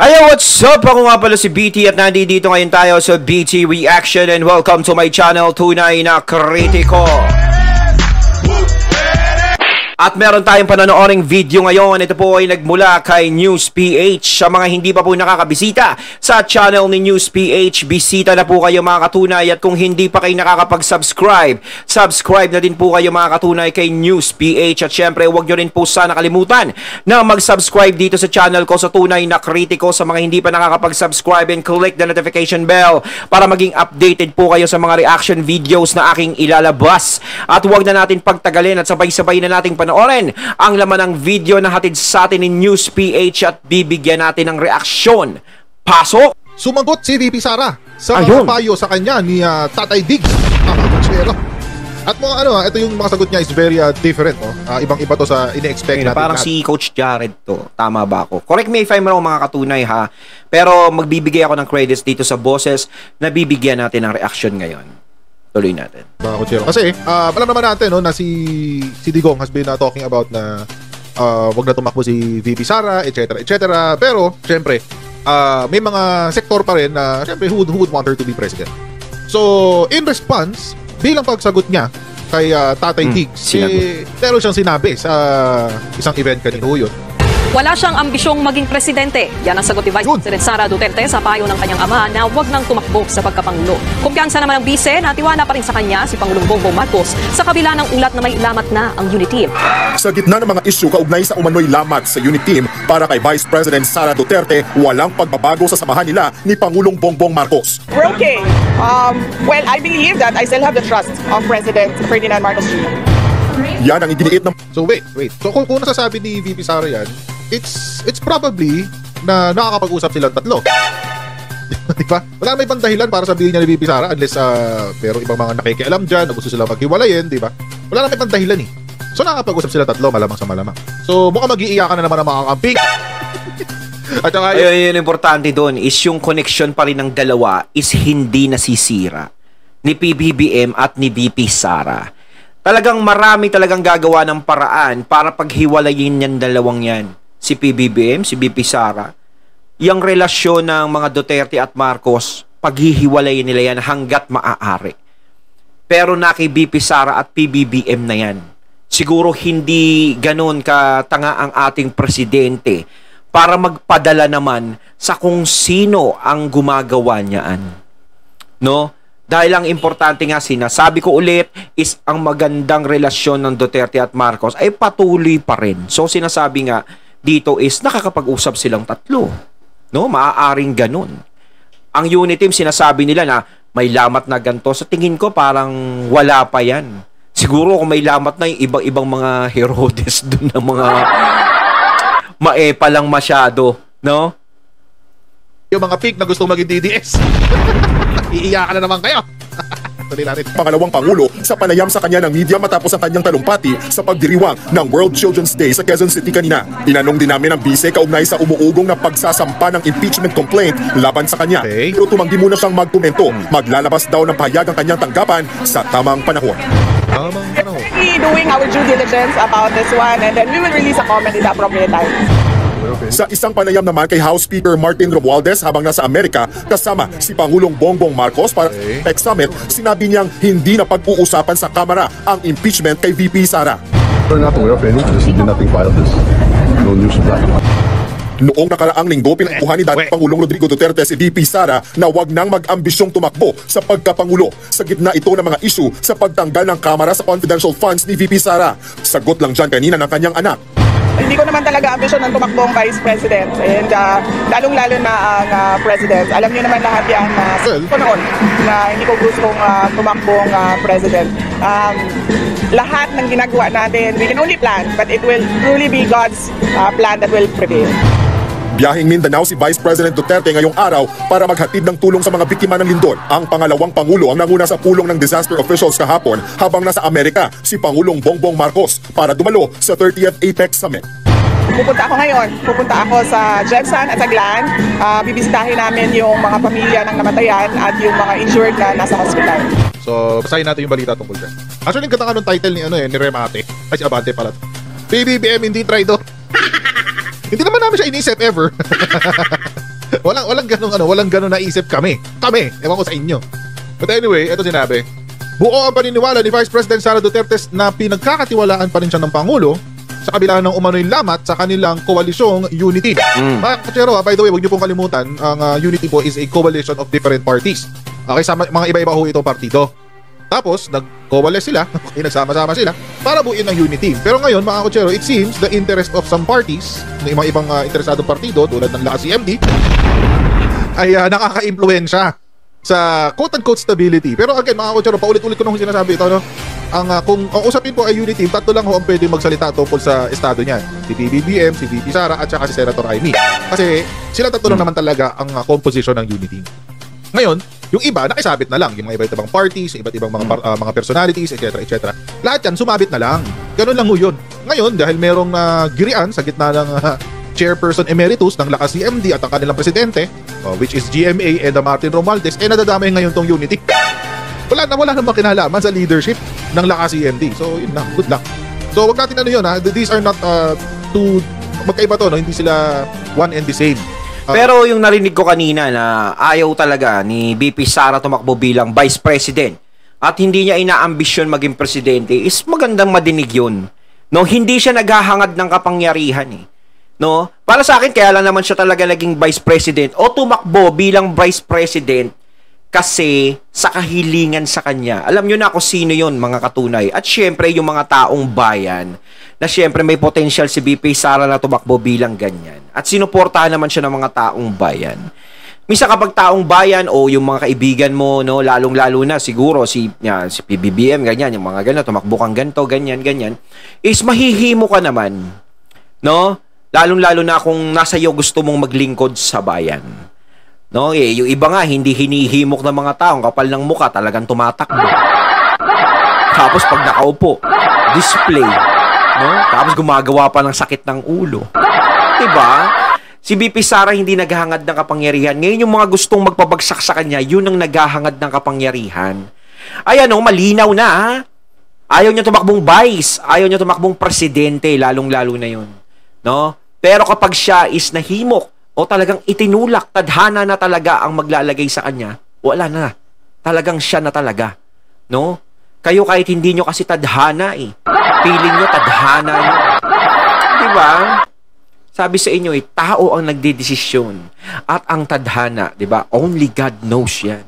Ayo, what's up? Ako nga pala si BT at nandito ngayon tayo sa BT Reaction and welcome to my channel, Tunay na Kritiko. At meron tayong panonooring video ngayon. Ito po ay nagmula kay News PH. Sa mga hindi pa po nakakabisita sa channel ni News PH, bisita na po kayo mga katunay. At kung hindi pa kayo nakakapag-subscribe, subscribe na din po kayo mga katunay kay News PH. At syempre, huwag nyo rin po sana kalimutan na mag-subscribe dito sa channel ko sa Tunay na Kritiko. Sa mga hindi pa nakakapag-subscribe, and click the notification bell para maging updated po kayo sa mga reaction videos na aking ilalabas. At huwag na natin pagtagalin at sabay-sabay na nating panoorin ang laman ng video na hatid sa atin ni News PH at bibigyan natin ng reaksyon. Pasok! Sumagot si VP Sara sa mga payo sa kanya ni Tatay Diggs. At mga ito yung mga sagot niya is very different. Ibang-iba to sa ine-expect natin. Parang si Coach Jared to. Tama ba ako? Correct me if I'm wrong mga katunay ha. Pero magbibigay ako ng credits dito sa boses na bibigyan natin ng reaksyon ngayon. Tuloy natin. Kasi alam naman natin na si Digong has been talking about na wag na tumakbo si VP Sara, etc. Pero syempre may mga sektor pa rin na syempre who would want her to be president. So in response, bilang pagsagot niya kay Tatay Diggs, meron siyang sinabi sa isang event kanino yun. Wala siyang ambisyong maging presidente. Yan ang sagot ni Vice President Sara Duterte sa payo ng kanyang ama na huwag nang tumakbo sa pagkapangulo. Kumpiyansa naman ng bise na tiwala pa rin sa kanya si Pangulong Bongbong Marcos sa kabila ng ulat na may lamat na ang unit team. Sa gitna ng mga isyu kaugnay sa umano'y lamat sa unit team para kay Vice President Sara Duterte, walang pagbabago sa samahan nila ni Pangulong Bongbong Marcos. We're okay. Well, I believe that I still have the trust of President Ferdinand Marcos Jr. Yan ang iginiit ng... So wait. So kung nasasabi ni VP Sara yan, it's probably na nakakapag-usap silang tatlo. Diba? Wala may ibang dahilan para sabihin niya ni VP Sara unless pero ibang mga nakikialam dyan na gusto silang maghiwalayin, diba? Wala na may ibang dahilan eh. So nakakapag-usap sila tatlo, malamang sa malamang. So mukhang mag-iiyakan na naman ang mga kamping. At saka yung importante doon is yung connection pa rin ng dalawa is hindi nasisira ni PBBM at ni VP Sara. Talagang marami talagang gagawa ng paraan para paghiwalayin yan dalawang yan. Si PBBM, si VP Sara, yung relasyon ng mga Duterte at Marcos, paghihiwalayin nila yan hanggat maaari. Pero na kay VP Sara at PBBM na yan. Siguro hindi ganun katanga ang ating presidente para magpadala naman sa kung sino ang gumagawa niyaan. No? Dahil ang importante nga, sinasabi ko ulit, is ang magandang relasyon ng Duterte at Marcos ay patuloy pa rin. So sinasabi nga dito is nakakapag-usap silang tatlo. No? Maaaring ganun. Ang unit team, sinasabi nila na may lamat na ganito. Sa tingin ko parang wala pa yan. Siguro kung may lamat na yung ibang mga Herodes dun na mga maepa lang masyado. No? Yung mga pig na gusto maging DDS. Iiyakan na naman kayo. Pangalawang Pangulo sa panayam sa kanya ng media matapos ang kanyang talumpati sa pagdiriwang ng World Children's Day sa Quezon City kanina. Tinanong din namin ang bise kaugnay sa umuugong na pagsasampa ng impeachment complaint laban sa kanya. Pero tumanggi muna siyang magkomento. Maglalabas daw ng pahayag ang kanyang tanggapan sa tamang panahon. We're doing our due diligence about this one and then we will release a comment in the appropriate time. Sa isang panayam naman kay House Speaker Martin Romualdez habang nasa Amerika kasama si Pangulong Bongbong Marcos para sa summit, sinabi niyang hindi na pag-uusapan sa Kamara ang impeachment kay VP Sara. Noong nakaraang linggo, pinakuha ni dating Pangulong Rodrigo Duterte si VP Sara na wag nang mag-ambisyong tumakbo sa pagkapangulo. Sa gitna ito ng mga isyu sa pagtanggal ng Kamara sa confidential funds ni VP Sara. Sagot lang dyan kanina ng kanyang anak. Hindi ko naman talaga ambisyon ng tumakbong Vice President and lalong-lalo na ang President. Alam niyo naman lahat yan noon na hindi ko gustong tumakbong President. Lahat ng ginagawa natin, we can only plan but it will truly be God's plan that will prevail. Biyaheng Mindanao si Vice President Duterte ngayong araw para maghatid ng tulong sa mga biktima ng lindol. Ang pangalawang Pangulo ang nanguna sa pulong ng disaster officials kahapon habang nasa Amerika si Pangulong Bongbong Marcos para dumalo sa 30th APEC Summit. Pupunta ako ngayon. Pupunta ako sa Jefferson at Aglan. Bibisitahin namin yung mga pamilya ng namatayan at yung mga injured na nasa hospital. So, basahin natin yung balita tungkol dyan. Actually, yung katang title ni Remate. Ay, si Abante pala. PBBM hindi traitor. Hindi naman namin siya inisip ever. walang ganong naisip kami. Ewan ko sa inyo. But anyway, ito sinabi. Buo ang paniniwala ni Vice President Sara Duterte na pinagkakatiwalaan pa rin siya ng Pangulo sa kabila ng umano'y lamat sa kanilang koalisyong Unity. Mga kachero, by the way, huwag niyo pong kalimutan, ang Unity po is a coalition of different parties. Okay, mga iba-iba ho itong partido. Tapos, nag-coalesce sila, nagsama-sama sila para buuin ang Unity. Pero ngayon, mga kachero, it seems the interest of some parties, ng mga ibang interesadong partido tulad ng Lakas CMD, ay nakaka-impluwensya sa quote-unquote stability. Pero again, mga kutsaro, paulit-ulit ko nung sinasabi ito, no? Kung ang usapin po ay unity, tatlo lang ho ang pwede magsalita tungkol sa estado niyan. Si PBBM, si VP Sara, at saka si Senator Amy. Kasi sila tatlo lang naman talaga ang composition ng unity. Ngayon, yung iba, nakisabit na lang. Yung mga iba't ibang parties, iba't ibang mga personalities, etc. etc. Lahat yan, sumabit na lang. Ganun lang ho yun. Ngayon, dahil merong girian sa gitna ng chairperson emeritus ng Lakas CMD at ang kanilang presidente, which is GMA and Martin Romualdez, nadadamay ngayon tong unity. Wala namang kinalaman sa leadership ng Lakas CMD. So, yun lang. Good luck. So, wag natin ha. These are not two magkaiba to, no? Hindi sila one and the same. Pero yung narinig ko kanina na ayaw talaga ni VP Sara tumakbo bilang Vice President at hindi niya inaambisyon maging presidente is magandang madinig yun. No, hindi siya naghahangad ng kapangyarihan No? Para sa akin, kaya lang naman siya talaga naging Vice President o tumakbo bilang Vice President kasi sa kahilingan sa kanya. Alam nyo na kung sino yon mga katunay. At syempre, yung mga taong bayan na syempre may potential si VP Sara na tumakbo bilang ganyan. At sinuportahan naman siya ng mga taong bayan. Misa kapag taong bayan o yung mga kaibigan mo, no, lalong-lalo na siguro si PBBM, ganyan, yung mga ganyan, tumakbo kang ganito, ganyan, is mahihimo ka naman. No? Lalong-lalo na kung nasa iyo gusto mong maglingkod sa bayan. No, yung iba nga hindi hinihimok ng mga taong kapal ng mukha, talagang tumatakbo. Tapos pag nakaupo, display, no? Tapos gumagawa pa ng sakit ng ulo. 'Di ba? Si VP Sara hindi naghahangad ng kapangyarihan. Ngayon yung mga gustong magpabagsak sa kanya, yun ang naghahangad ng kapangyarihan. Ay malinaw na. Ayaw niya tumakbong vice, ayaw niya tumakbong presidente, lalong-lalo na yun. No? Pero kapag siya is nahimok o talagang itinulak, tadhana na talaga ang maglalagay sa kanya, wala na. Talagang siya na talaga. No? Kayo kahit hindi nyo kasi tadhana Feeling nyo tadhana nyo. Diba? Sabi sa inyo tao ang nagdedesisyon. At ang tadhana, diba? Only God knows yan.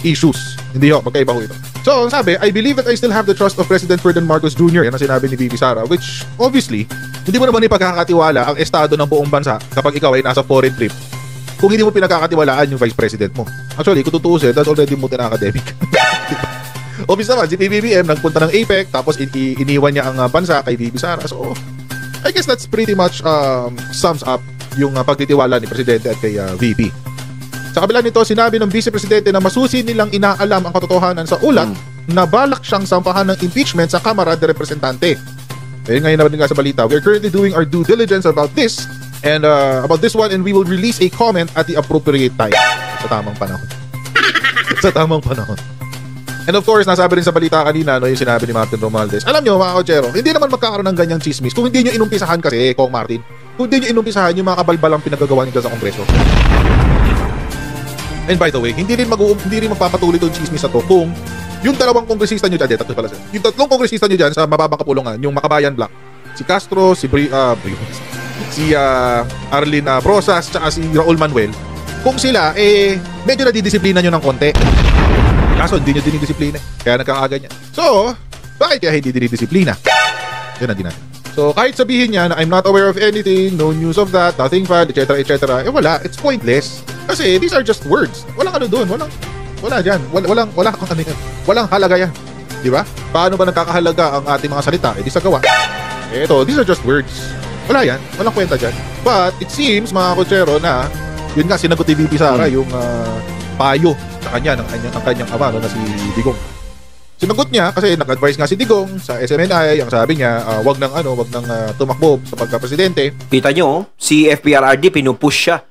Issues. Hindi magkaiba ho ito. So, sabi, I believe that I still have the trust of President Ferdinand Marcos Jr. Yan ang sinabi ni VP Sara, which obviously, hindi mo naman ipagkakatiwala ang estado ng buong bansa kapag ikaw ay nasa foreign trip kung hindi mo pinagkakatiwalaan yung Vice President mo. Actually, kung tutuusin, that's already multi na academic. Obvious naman, si PBBM nagpunta ng APEC, tapos iniwan niya ang bansa kay VP Sara. So, I guess that's pretty much sums up yung pagtitiwala ni Presidente at kay VP. Sa kabila nito, sinabi ng Vice Presidente na masusi nilang inaalam ang katotohanan sa ulat na balak siyang sampahan ng impeachment sa Kamara de Representante. Ngayon naman nga sa balita, we are currently doing our due diligence about this and about this one, and we will release a comment at the appropriate time. Sa tamang panahon. Sa tamang panahon. And of course, nasabi rin sa balita kanina, yung sinabi ni Martin Romualdez. Alam nyo, mga kotsero, hindi naman magkakaroon ng ganyang chismis kung hindi nyo inumpisahan kasi, Kong Martin, kung hindi nyo inumpisahan yung mga kabalbalang pinagagawa nyo sa Kongreso. And by the way, hindi rin magpapatuloy itong chismis na to kung yung dalawang kongresista nyo dyan, yung tatlong kongresista nyo dyan sa mababang kapulungan, yung Makabayan Black, si Castro, si Arlene Brosas, tsaka si Raul Manuel, kung sila, medyo nadidisiplina nyo ng konti. Kaso, hindi nyo dinidisiplina. Kaya nagkakaganyan. So, bakit kaya hindi dinidisiplina? Yun ang natin. So, kahit sabihin niya na I'm not aware of anything, no news of that, nothing filed, etc., etc., wala. It's pointless. Kasi these are just words. Walang ano doon. Wala dyan. Walang halaga yan. Di ba? Paano ba nagkakahalaga ang ating mga salita? Di sa gawa. These are just words. Wala yan. Walang kwenta dyan. But, it seems, mga kotsero, na yun nga, sinagot ni VP Sara yung payo sa kanya ng kanyang ama, na si Digong. Sinagot niya kasi nag-advise nga si Digong sa SMNI, ang sabi niya, wag nang tumakbo sa pagka-presidente. Kita nyo, si FPRRD pinupush siya.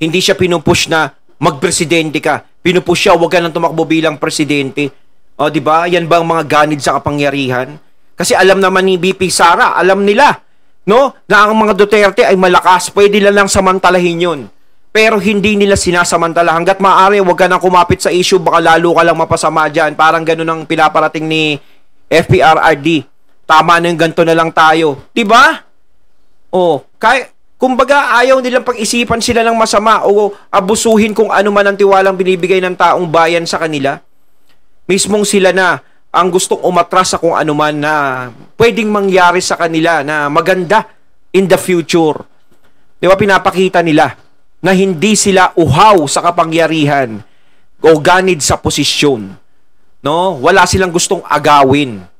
Hindi siya pinupush na magpresidente ka. Pinupush siya, wag ka nang tumakbo bilang presidente. O, di ba? Yan ba ang mga ganid sa kapangyarihan? Kasi alam naman ni VP Sara, alam nila, no? Na ang mga Duterte ay malakas, pwede lang samantalahin yun. pero hindi nila sinasamantala. Hanggat maaari, huwag ka nang kumapit sa issue, baka lalo ka lang mapasama dyan. Parang ganun ang pinaparating ni FPRRD. Tama na yung ganito na lang tayo. Diba? Kumbaga, ayaw nilang pag-isipan sila ng masama o abusuhin kung ano man ang tiwalang binibigay ng taong bayan sa kanila. Mismong sila na ang gustong umatras sa kung ano man na pwedeng mangyari sa kanila na maganda in the future. Diba, pinapakita nila na hindi sila uhaw sa kapangyarihan o ganid sa posisyon. No? Wala silang gustong agawin.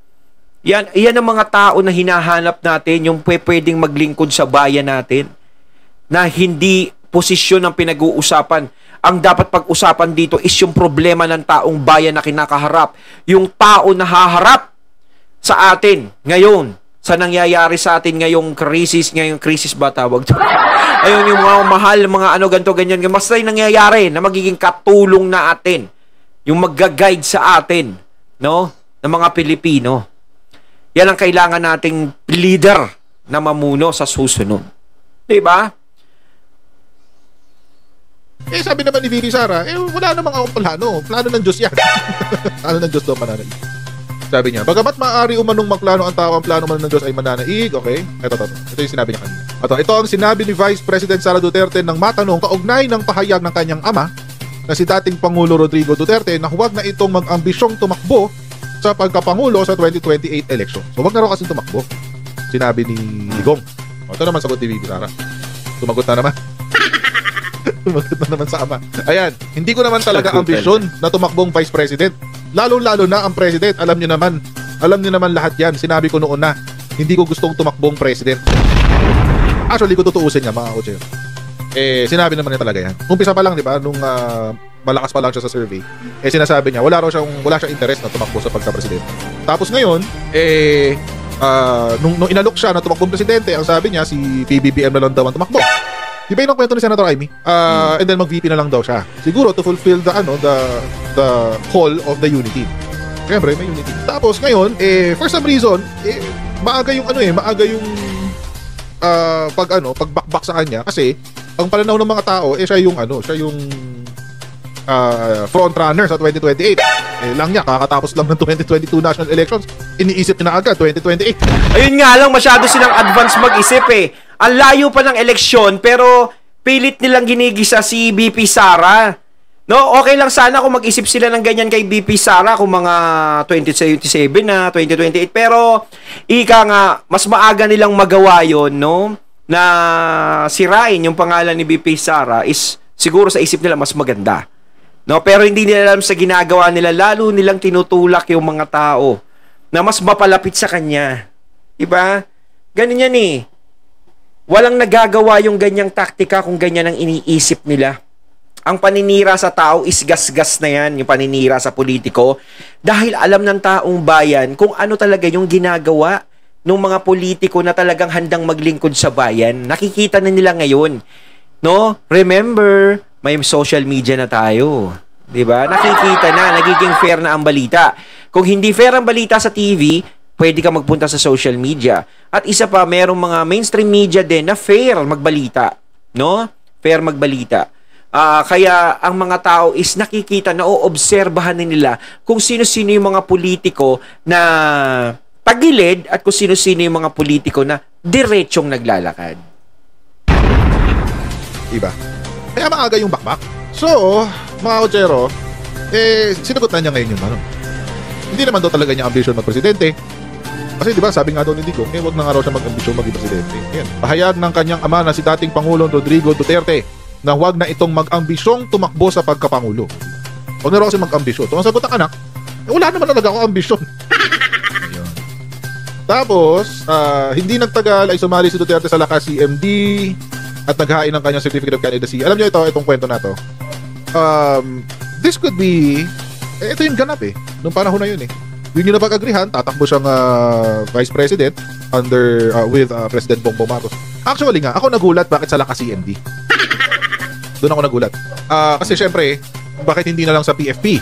Yan ang mga tao na hinahanap natin, yung pwedeng maglingkod sa bayan natin, na hindi posisyon ang pinag-uusapan. Ang dapat pag-usapan dito is yung problema ng taong bayan na kinakaharap. Yung tao na haharap sa atin ngayon, sa nangyayari sa atin ngayong crisis ba tawag to? Ayun, yung mga mahal, mga ganito, ganyan. Basta yung nangyayari na magiging katulong na atin. Yung mag-guide sa atin, no? Ng mga Pilipino. Yan ang kailangan nating leader na mamuno sa susunod. Diba? Sabi naman ni VP Sara, wala namang akong plano. Plano ng Diyos yan. Plano ng Diyos daw mananaig. Sabi niya, bagamat maaari umanong magplano ang tao, ang plano man ng Diyos ay mananaig. Okay? Ito yung sinabi niya kanina. Ito ang sinabi ni Vice President Sara Duterte nang matanong kaugnay ng pahayag ng kanyang ama na si dating Pangulo Rodrigo Duterte na huwag na itong mag-ambisyong tumakbo sa pagkapangulo sa 2028 election. So wag na raw kasi tumakbo. Sinabi ni Digong. Ito naman sagot ni VP Sara. Tumagot na naman. Tumagot na naman sa ama. Ayan, hindi ko naman talaga ambisyon na tumakbong Vice President. Lalo-lalo na ang President. Alam niyo naman lahat yan. Sinabi ko noon na hindi ko gustong tumakbong President. Actually, ko tutuusin niya, mga Ocher. Sinabi naman niya talaga yan. Umpisa pa lang, di ba, nung malakas pa lang siya sa survey, sinasabi niya, wala siyang interest na tumakbo sa pagka-presidente. Tapos ngayon, nung inalok siya na tumakbong presidente, ang sabi niya, si PBBM na lang daw ang tumakbo. Di ba yung kwento ni Senator Amy? And then mag-VP na lang daw siya. Siguro to fulfill the call of the unity. Siyempre, may unity. Tapos ngayon, for some reason, maaga yung pagbakbak sa kanya kasi ang pananaw ng mga tao, siya yung front runner sa 2028. Lang niya, kakatapos lang ng 2022 national elections, iniisip niya na agad 2028. Ayun nga lang, masyado silang advance mag-isip Ang layo pa ng eleksyon, pero pilit nilang ginigisa si BP Sara. No, okay lang sana kung mag-isip sila ng ganyan kay BP Sara kung mga 2027 na, 2028. Pero, mas maaga nilang magawa yon, no? Na sirain yung pangalan ni BP Sara is siguro sa isip nila mas maganda. No, pero hindi nila alam sa ginagawa nila, lalo nilang tinutulak yung mga tao na mas mapalapit sa kanya. Diba? Ganun yan Walang nagagawa yung ganyang taktika kung ganyan ang iniisip nila. Ang paninira sa tao is gas-gas na yan, yung paninira sa politiko. Dahil alam ng taong bayan kung ano talaga yung ginagawa ng mga politiko na talagang handang maglingkod sa bayan. Nakikita na nila ngayon. No? Remember, may social media na tayo. Diba? Nakikita na, nagiging fair na ang balita. Kung hindi fair ang balita sa TV, pwede ka magpunta sa social media. At isa pa, merong mga mainstream media din na fair magbalita. No? Fair magbalita. Kaya ang mga tao is nakikita, naoobserbahan nila kung sino-sino yung mga politiko na tagilid at kung sino-sino yung mga politiko na diretsong naglalakad. Diba? Kaya maaga yung bakbak. So, mga Ochero, sinagot na niya ngayon yung Hindi naman daw talaga niya ambisyon magpresidente. Kasi di ba sabi nga daw ni Digong, wag na nga raw siya mag-ambisyon maging presidente. Ayan. Pahayag ng kanyang ama na si dating Pangulong Rodrigo Duterte na wag na itong mag-ambisyong tumakbo sa pagkapangulo. Wag na raw kasi mag-ambisyon. Ito ang sagot ng anak, wala naman talaga ako ambisyon. Tapos, hindi nagtagal ay sumali si Duterte sa Lakas CMD at naghain ng kanyang Certificate of Candidacy. Alam niyo itong kwento na to. This could be, ito yung ganap nung panahon na yun Yun yung napag-agrihan, tatakbo siyang Vice President with President Bongbong Marcos. Actually nga, ako nagulat bakit sa Lakas CMD. Doon ako nagulat. Kasi syempre, bakit hindi na lang sa PFP?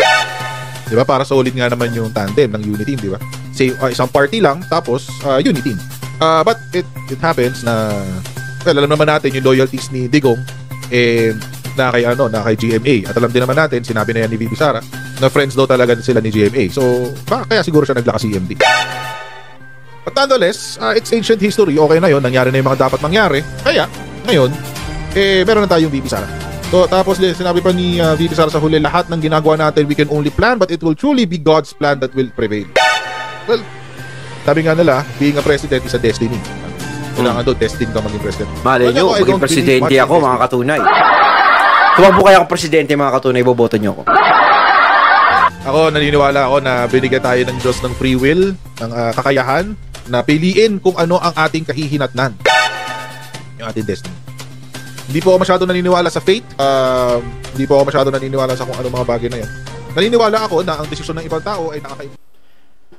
Di ba? Para solid nga naman yung tandem ng Uniteam, di ba? Say, isang party lang, tapos Uniteam. But it happens na, well, alam naman natin yung loyalties ni Digong, na kay kay GMA. At alam din naman natin, sinabi na yan ni VP Sara, na friends daw talaga sila ni GMA. So, kaya siguro siya naglakas CMD. But nonetheless, it's ancient history. Okay na yun. Nangyari na yung mga dapat mangyari. Kaya, ngayon, meron na tayong VP Sara. So, tapos sinabi pa ni VP Sara sa huli, lahat ng ginagawa natin, we can only plan, but it will truly be God's plan that will prevail. Well, sabi nga nila, being a president is a destiny. Kailangan doon, destined ka maging president. Malay nyo, maging presidente ako, mga katunay. Tumakbo kaya akong presidente, mga katunay, boboto nyo ako. Ako, naniniwala ako na binigyan tayo ng Diyos ng free will, ng kakayahan, na piliin kung ano ang ating kahihinatnan. Yung ating destiny. Hindi po ako masyado naniniwala sa fate. Hindi po ako masyado naniniwala sa kung ano mga bagay na yan. Naniniwala ako na ang desisyon ng ibang tao ay nakakaiba.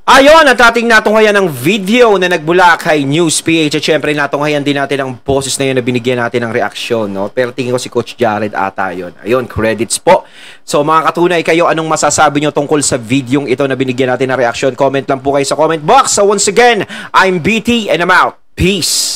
Ayon, at ating natunghayan ng video na nagbula kay News PH. At syempre, natunghayan din natin ang boses na yun na binigyan natin ng reaksyon. No? Pero tingin ko si Coach Jared ata yun. Ayun, credits po. So mga katunay, kayo anong masasabi nyo tungkol sa videong ito na binigyan natin ng reaksyon? Comment lang po kayo sa comment box. So once again, I'm BT and I'm out. Peace!